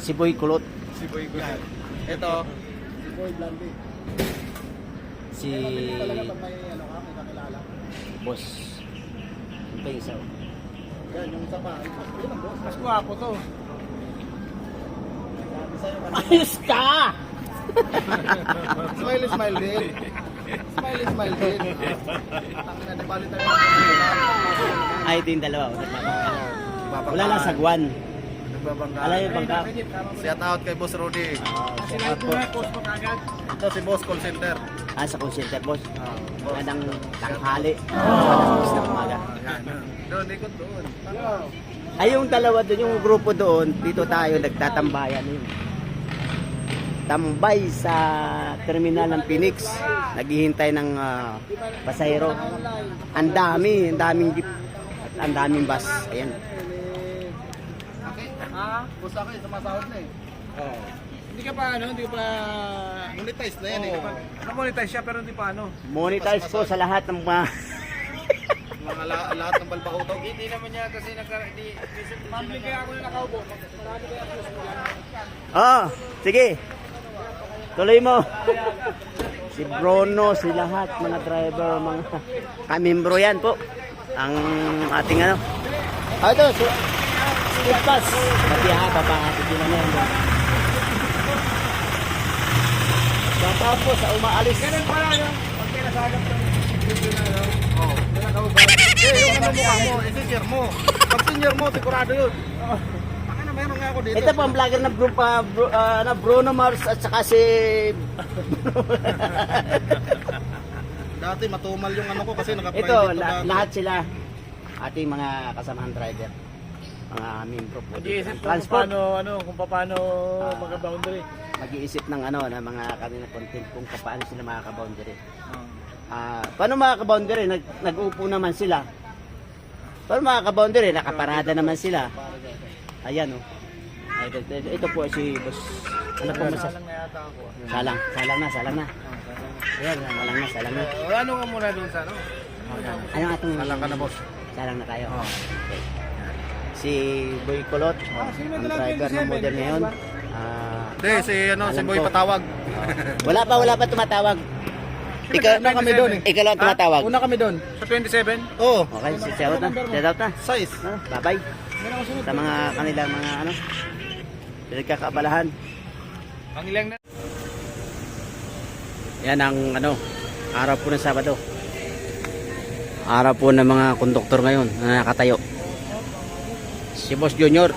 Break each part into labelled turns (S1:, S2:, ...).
S1: Si Boy Kulot.
S2: Si Boy Kulot. Ito.
S3: Si Boy Blondie.
S1: Si
S3: Talaga pag may ano ka, may kakilala.
S1: Boss. Ito yung isa.
S3: Yan, yung isa pa. Yun ang boss.
S2: Mas guwapo to.
S3: Sabi sa'yo kanina.
S1: Ayos ka!
S3: Smile, smile din. Smile, smile din. Tangina, di bali tayo.
S1: Ay, ito yung dalawa. Wala lang sagwan.
S3: Nagbabangga.
S1: Alay yung bangka.
S3: Shout out kay Boss Rudy.
S2: Sinay ko na, post mo kagad.
S3: Ito si Boss Call Center.
S1: Sa call center, boss. Magandang tanghali. Sa umaga.
S3: Doon, ikot doon.
S1: Ay, yung dalawa doon, yung grupo doon, dito tayo nagtatambayan yun. Tambay sa terminal ng Phoenix. Naghihintay ng pasahero. Ang daming jeep at ang daming bus. Ayan.
S3: Ha? Boss ako eh, sumasahod na eh.
S2: Oo. Hindi ka pa hindi ka pa
S3: Monetize na yan eh.
S2: Na-monetize siya pero hindi pa
S1: Monetize po sa lahat ng mga...
S3: Mga lahat ng balbakutog.
S2: Hindi naman niya kasi monthly kaya ako na nakaupo. Marami kaya ako
S1: Sige. Tuloy mo. Si Bruno, si lahat, mga driver, mga kamimbro yan po. Ang ating ano. Ito, speed pass. Pati papakatid yun na yan. Tapos, umaalis.
S2: ganun pala yung pag kinasagap ng video na
S3: Oo. Yung ano mukha mo, senior mo. Pag senior mo, sigurado yun. Ano, meron nga ako dito.
S1: Ito po ang vlogger na Bruno Mars at saka si...
S3: Dati matumal yung ano ko kasi naka-private
S1: Ito,
S3: to dati.
S1: lahat sila ating mga kasamahan driver. Mga membro po.
S2: Mag-iisip kung
S1: Transport.
S2: kung paano mag-boundary.
S1: Mag-iisip ng mga kanila content kung paano sila makaka-boundary. Paano makaka-boundary? Nag-uupo naman sila. Paano makaka-boundary? Nakaparada naman sila. Ayan o. Ito po si boss. Ano po masas?
S2: Salang na yata ako.
S1: Salang na. Ayan, salang na.
S2: Ano ka muna doon sa ano?
S1: Anong atong...
S3: Salang ka na, boss.
S1: Salang na tayo. Okay. Si Boy Kulot, ang driver ng model ngayon.
S3: Hindi, si
S1: Alam
S3: Boy
S1: ko.
S3: Patawag.
S1: Wala pa tumatawag.
S3: Una kami doon eh.
S1: Ikaw lang tumatawag.
S3: Una kami doon.
S2: Sa 27?
S3: Oo.
S1: Okay, shout out na.
S3: Size.
S1: Bye-bye. Sa mga kanilang mga pinagkakaabalahan.
S2: Ang ilang na.
S1: Yan ang araw po ng Sabado. Araw po ng mga konduktor ngayon na nakatayo. Si Boss Junior.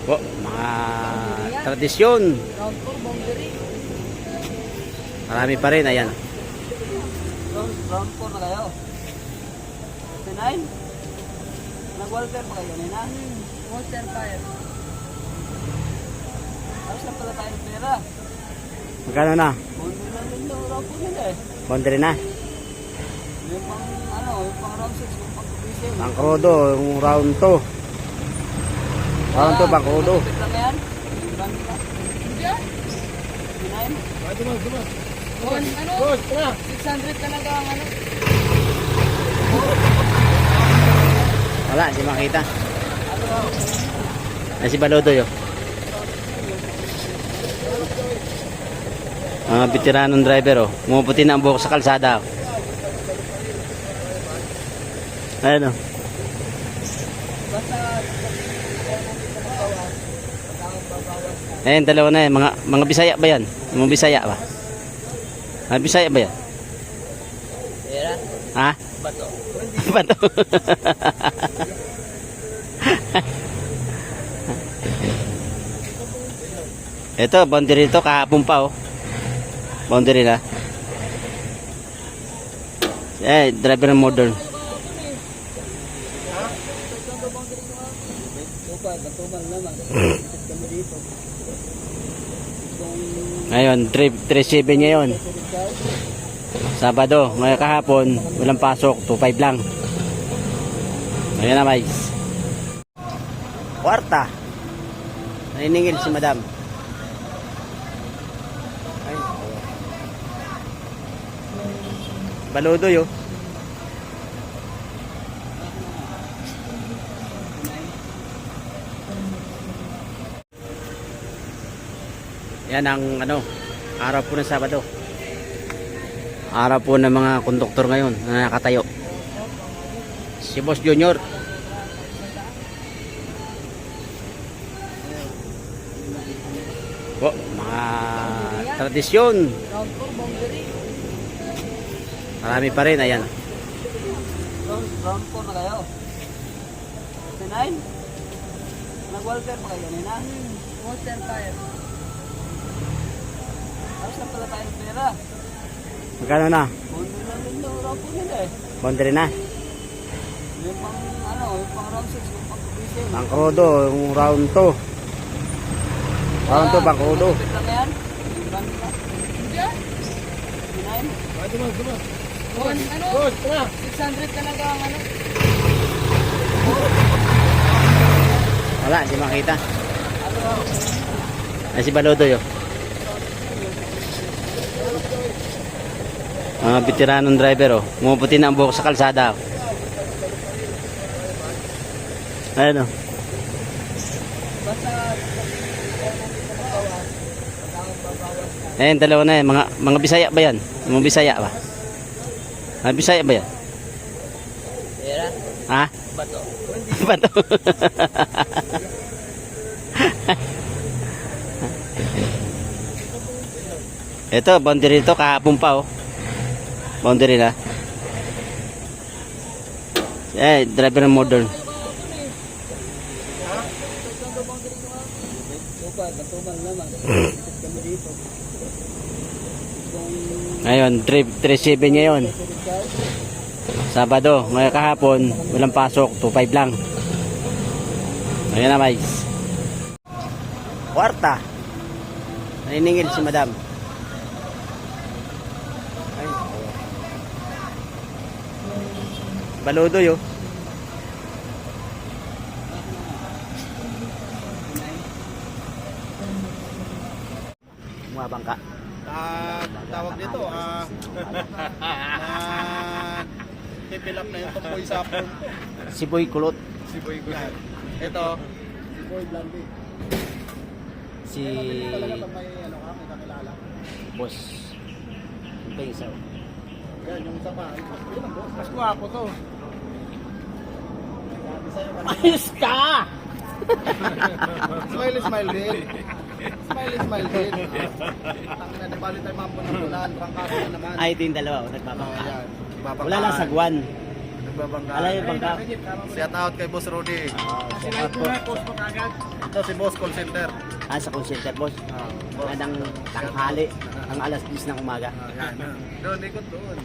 S1: Po, mga tradisyon. Marami pa rin, ayan.
S4: Round 4 na kayo. 9? Nag-Walter pa kayo, Nina? Walter pa yan. Tapos na pala tayo ng pera.
S1: Magkano na?
S4: Boundary lang din yung round 4 nila eh.
S1: Boundary na.
S4: Yung pang yung pang round 6, yung pang kubising.
S1: Ang krudo, yung round 2. Round 2, pang krudo.
S4: Kapit lang yan. Round na. Diyan? 9? Boss, 600 talaga ang
S1: Wala, di makita. Ay, si Balodoy, oh. Mga veteranong driver, oh. Umuputi na ang buhok sa kalsada, oh. Ayan, oh. Ayan, dalawa na yan. Mga Bisaya ba yan? Mga Bisaya ba? Mga Bisaya ba yan?
S4: pera.
S1: Ha?
S4: Bato.
S1: Bato. Ito, boundary ito. Kahapon pa, oh. Boundary na. Driver ng modern. Ngayon, 3-7 ngayon. Sabado, ngayon kahapon, walang pasok, 2-5 lang. Ayan na, guys. Kwarta. Naniningil si madam. Ay. Baludoy, oh. Yan ang ano, araw po ng Sabado. Araw po ng mga konduktor ngayon na nakatayo. Si Boss Junior. Po, mga tradisyon.
S4: Round 4, boundary.
S1: Marami pa rin, ayan.
S4: Round 4 na kayo. 9? Nag-walker pa kayo kanina? Walker tayo. Tapos na pala tayong pera.
S1: Magkano na?
S4: Boundary na rin daw round 4 nila eh.
S1: Boundary na.
S4: Yung pang ano, yung pang round 6, yung pang kubisin.
S1: Bangkrudo, yung round 2. Round 2, bangkrudo.
S4: Malapit lang yan. Yung round na. Hindi ah. 9? Ano? 600 talaga ang ano.
S1: Wala, di makita. Ay, si Baludoy, oh. Mga veteranong driver, oh. Umuputi na ang buhok sa kalsada, oh. Ayan, oh. Ayan, dalawa na yan. Mga Bisaya ba yan? Mga Bisaya ba? Mga Bisaya ba yan?
S4: Pera?
S1: Ha?
S4: Bato.
S1: Bato. Ito, boundary ito. Kahapon pa, oh. Boundary na. Eh, driver ng modern.
S4: Batuman naman. Kami dito.
S1: Ngayon, 3-7 ngayon. Sabado, ngayon kahapon, walang pasok, 2-5 lang. Ayan na, guys. Kwarta. Naniningil si madam. Ay. Baludoy, oh. Bangka.
S3: Tawag dito, tipil up na yung tumboy sa form.
S1: Si Boy Kulot.
S3: Si Boy Gulan. Ito, si Boy Blondie.
S1: Si
S3: Talaga pag may ano ka, may kakilala.
S1: Boss. Yung pa yung isa, oh.
S3: Yan, yung isa pa. Yun ang boss. Mas guwapo to. Sabi sa'yo kanina.
S1: Ayos ka!
S3: Smile, smile din. Smile, smile din. Tangina, di bali tayo mampunan, trangkaso na naman.
S1: Ay, ito yung dalawa, oh, nagbabangka.
S3: Ayan, babangkaan.
S1: Wala lang sagwan.
S3: Nagbabangkaan.
S1: Wala yung bangka.
S3: Shout out kay Boss Rudy.
S1: Shout out po.
S3: Ito si Boss Call Center.
S1: Sa call center, boss. Magandang tanghali. Ang alas 10 ng umaga.
S3: Doon, ikot doon.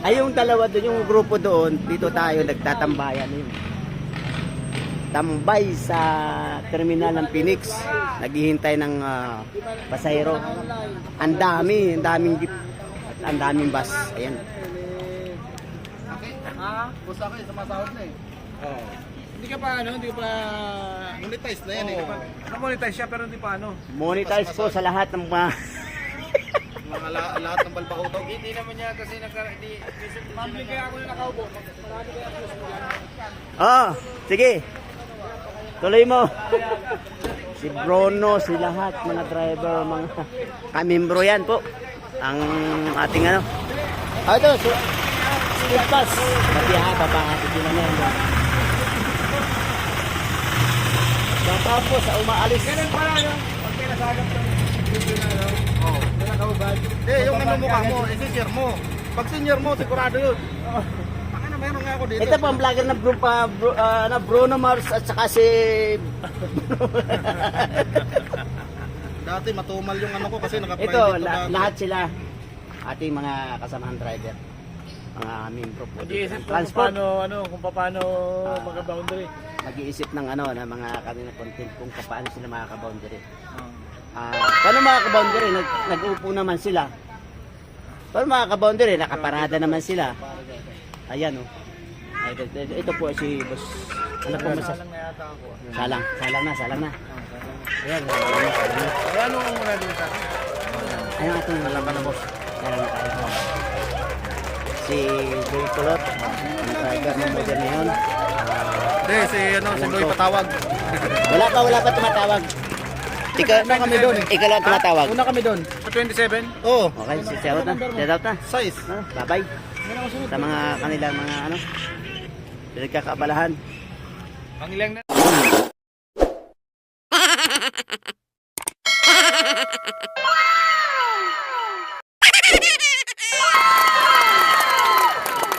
S1: Ay, yung dalawa doon, yung grupo doon, dito tayo nagtatambayan. Yun. Tambay sa terminal ng Phoenix. Naghihintay ng pasahero. Ang daming jeep. At ang daming bus. Ayan.
S3: Gusto ako sumasahod na eh.
S2: Hindi ka pa ano, hindi ka pa
S3: Monetize na yan eh.
S2: na-monetize siya pero hindi pa ano.
S1: Monetize po sa lahat ng mga...
S3: Mga lahat ng balbakutog.
S2: Hindi naman niya kasi monthly kaya ako na nakaupo. Marami kaya ako
S1: Oh, sige. Tuloy mo. Si Bruno, si lahat, mga driver, mga kamimbro yan po. Ang ating ano. Ito, speed pass. Pati babahati sila na yan. Baka po sa umaalis.
S2: Ganun pala yung pag pinasagap ng video na ano. Oo. Nakakaubad.
S3: Yung namumukha mo, i-share mo. Pag senior mo, sigurado yun. Pakina, meron nga ako dito.
S1: Ito po ang vlogger na Bruno Mars at saka si...
S3: Dati matumal yung ano ko kasi naka-private
S1: Ito,
S3: to dati.
S1: lahat sila ating mga kasamahan driver. Mga membro po.
S2: Nag-iisip kung
S1: Transport.
S2: kung paano mag-boundary.
S1: Mag-iisip ng na mga kanina content kung paano sila makaka-boundary. Paano makaka-boundary? Nag-upo naman sila. Paano makaka-boundary? Nakaparada naman sila. Ayan, oh. Ay, ito po si boss. Ano po masas?
S2: Salang na yata ako.
S1: Salang na. Ayan,
S2: Ano ang muna din sa akin?
S1: Ayun ating alam ka na boss. Meron na tayo. Si Boy Kulot, ang driver ng model na yun.
S3: Hindi, si Boy Patawag.
S1: Wala pa tumatawag. Ikaw,
S3: Una kami doon eh.
S1: ikaw lang tumatawag.
S3: Una kami doon. Sa 27? Oo.
S1: Okay, shout out na. Shout out na.
S3: Size.
S1: Bye-bye. Sa mga kanilang mga ano, pinagkakaabalahan.
S2: Ang ilang na...